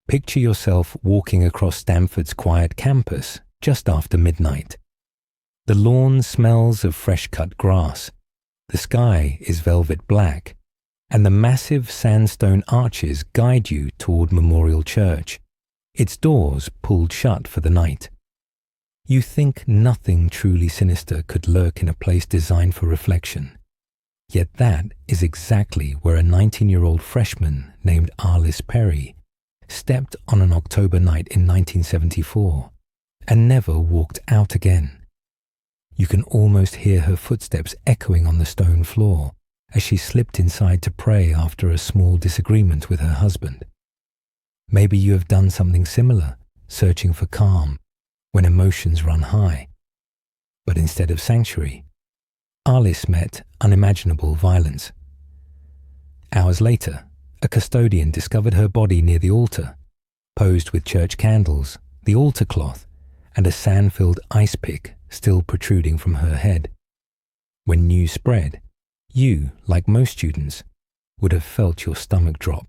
Picture yourself walking across Stanford's quiet campus just after midnight. The lawn smells of fresh-cut grass, the sky is velvet black, and the massive sandstone arches guide you toward Memorial Church, its doors pulled shut for the night. You think nothing truly sinister could lurk in a place designed for reflection. Yet that is exactly where a 19-year-old freshman named Arlis Perry stepped on an October night in 1974 and never walked out again. You can almost hear her footsteps echoing on the stone floor as she slipped inside to pray after a small disagreement with her husband. Maybe you have done something similar, searching for calm when emotions run high. But instead of sanctuary, Arlis met unimaginable violence. Hours later, a custodian discovered her body near the altar, posed with church candles, the altar cloth, and a sand-filled ice pick still protruding from her head. When news spread, you, like most students, would have felt your stomach drop.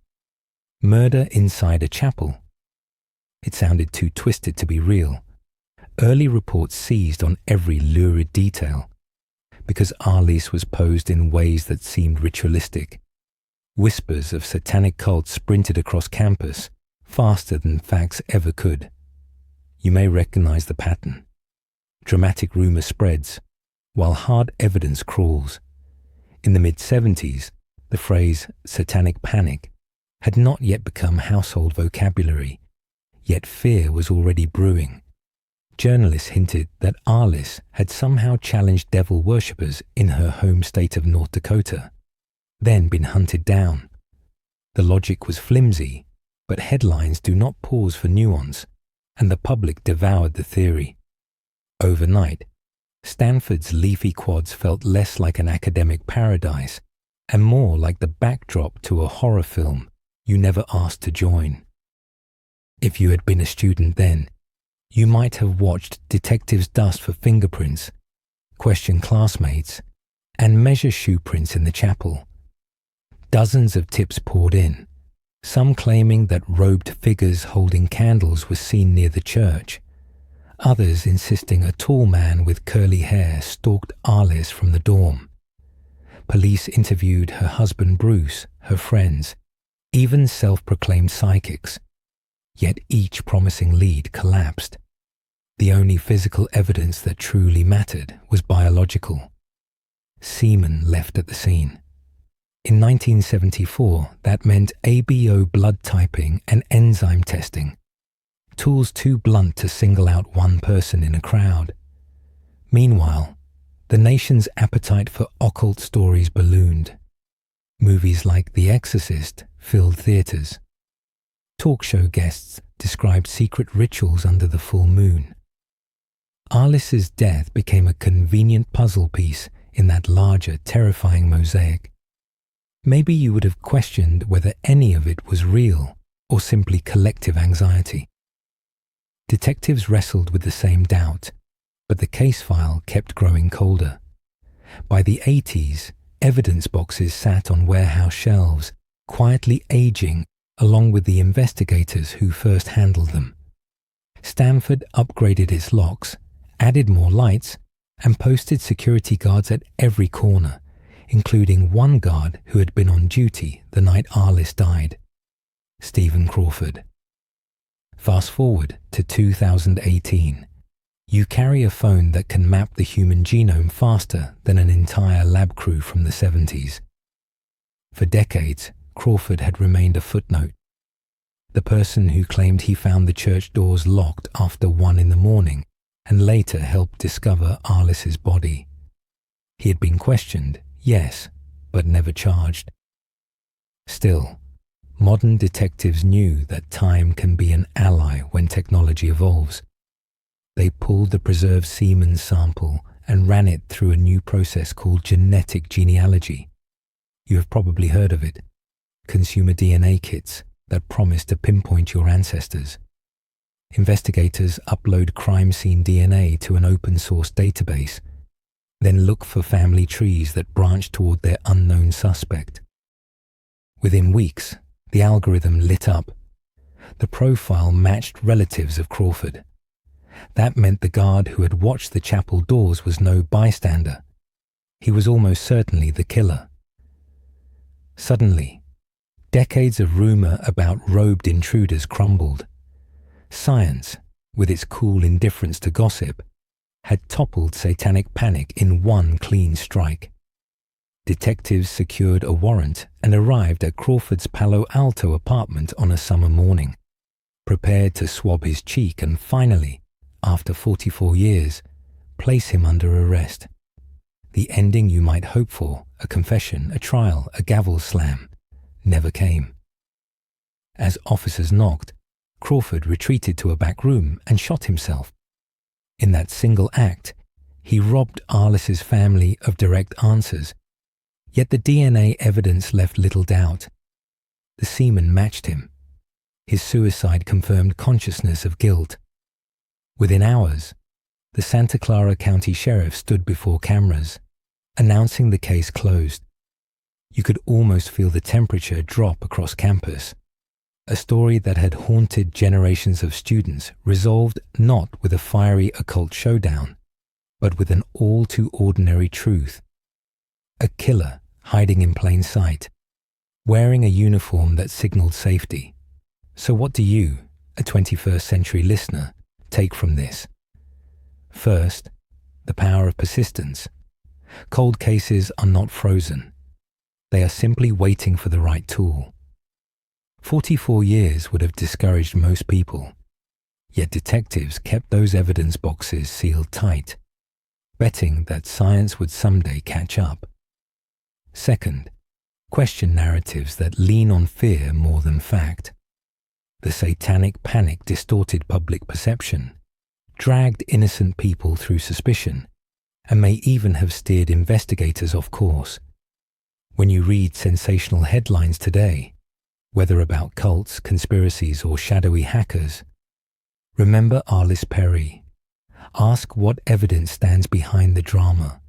Murder inside a chapel. It sounded too twisted to be real. Early reports seized on every lurid detail, because Arlis was posed in ways that seemed ritualistic. Whispers of satanic cults sprinted across campus, faster than facts ever could. You may recognize the pattern. Dramatic rumor spreads, while hard evidence crawls. In the mid-70s, the phrase satanic panic had not yet become household vocabulary, yet fear was already brewing. Journalists hinted that Arlis had somehow challenged devil worshippers in her home state of North Dakota, then been hunted down. The logic was flimsy, but headlines do not pause for nuance, and the public devoured the theory. Overnight, Stanford's leafy quads felt less like an academic paradise and more like the backdrop to a horror film you never asked to join. If you had been a student then, you might have watched detectives dust for fingerprints, question classmates, and measure shoe prints in the chapel. Dozens of tips poured in, some claiming that robed figures holding candles were seen near the church, others insisting a tall man with curly hair stalked Arlis from the dorm. Police interviewed her husband Bruce, her friends, even self-proclaimed psychics, yet each promising lead collapsed. The only physical evidence that truly mattered was biological. Semen left at the scene. In 1974, that meant ABO blood typing and enzyme testing, tools too blunt to single out one person in a crowd. Meanwhile, the nation's appetite for occult stories ballooned. Movies like The Exorcist filled theaters. Talk show guests described secret rituals under the full moon. Arlis's death became a convenient puzzle piece in that larger, terrifying mosaic. Maybe you would have questioned whether any of it was real or simply collective anxiety. Detectives wrestled with the same doubt, but the case file kept growing colder. By the 80s, evidence boxes sat on warehouse shelves, quietly aging along with the investigators who first handled them. Stanford upgraded its locks, added more lights, and posted security guards at every corner, including one guard who had been on duty the night Arlis died, Stephen Crawford. Fast forward to 2018. You carry a phone that can map the human genome faster than an entire lab crew from the 70s. For decades, Crawford had remained a footnote. The person who claimed he found the church doors locked after 1 a.m. and later helped discover Arlis's body. He had been questioned, yes, but never charged. Still, modern detectives knew that time can be an ally when technology evolves. They pulled the preserved semen sample and ran it through a new process called genetic genealogy. You have probably heard of it. Consumer DNA kits that promise to pinpoint your ancestors. Investigators upload crime scene DNA to an open-source database, then look for family trees that branch toward their unknown suspect. Within weeks, the algorithm lit up. The profile matched relatives of Crawford. That meant the guard who had watched the chapel doors was no bystander. He was almost certainly the killer. Suddenly, decades of rumor about robed intruders crumbled. Science, with its cool indifference to gossip, had toppled satanic panic in one clean strike. Detectives secured a warrant and arrived at Crawford's Palo Alto apartment on a summer morning, prepared to swab his cheek and finally, after 44 years, place him under arrest. The ending you might hope for, a confession, a trial, a gavel slam, never came. As officers knocked, Crawford retreated to a back room and shot himself. In that single act, he robbed Arlis's family of direct answers, yet the DNA evidence left little doubt. The semen matched him. His suicide confirmed consciousness of guilt. Within hours, the Santa Clara County Sheriff stood before cameras, announcing the case closed. You could almost feel the temperature drop across campus. A story that had haunted generations of students resolved not with a fiery occult showdown, but with an all-too-ordinary truth. A killer hiding in plain sight, wearing a uniform that signaled safety. So what do you, a 21st century listener, take from this? First, the power of persistence. Cold cases are not frozen. They are simply waiting for the right tool. 44 years would have discouraged most people, yet detectives kept those evidence boxes sealed tight, betting that science would someday catch up. Second, question narratives that lean on fear more than fact. The satanic panic distorted public perception, dragged innocent people through suspicion, and may even have steered investigators off course. When you read sensational headlines today, whether about cults, conspiracies, or shadowy hackers, remember Arlis Perry. Ask what evidence stands behind the drama.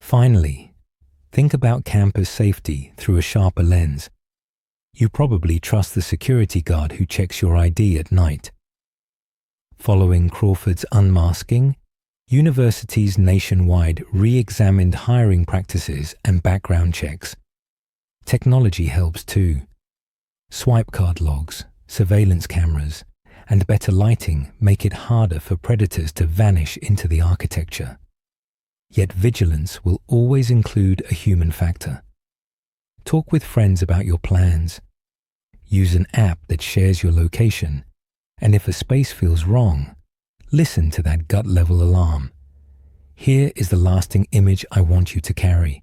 Finally, think about campus safety through a sharper lens. You probably trust the security guard who checks your ID at night. Following Crawford's unmasking, universities nationwide re-examined hiring practices and background checks. Technology helps too. Swipe card logs, surveillance cameras, and better lighting make it harder for predators to vanish into the architecture. Yet vigilance will always include a human factor. Talk with friends about your plans. Use an app that shares your location, and if a space feels wrong, listen to that gut-level alarm. Here is the lasting image I want you to carry.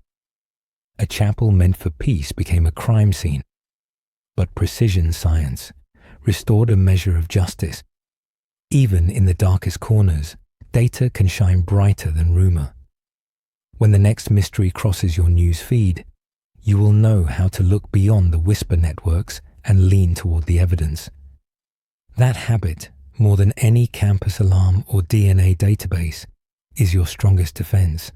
A chapel meant for peace became a crime scene, but precision science restored a measure of justice. Even in the darkest corners, data can shine brighter than rumor. When the next mystery crosses your news feed, you will know how to look beyond the whisper networks and lean toward the evidence. That habit, more than any campus alarm or DNA database, is your strongest defense.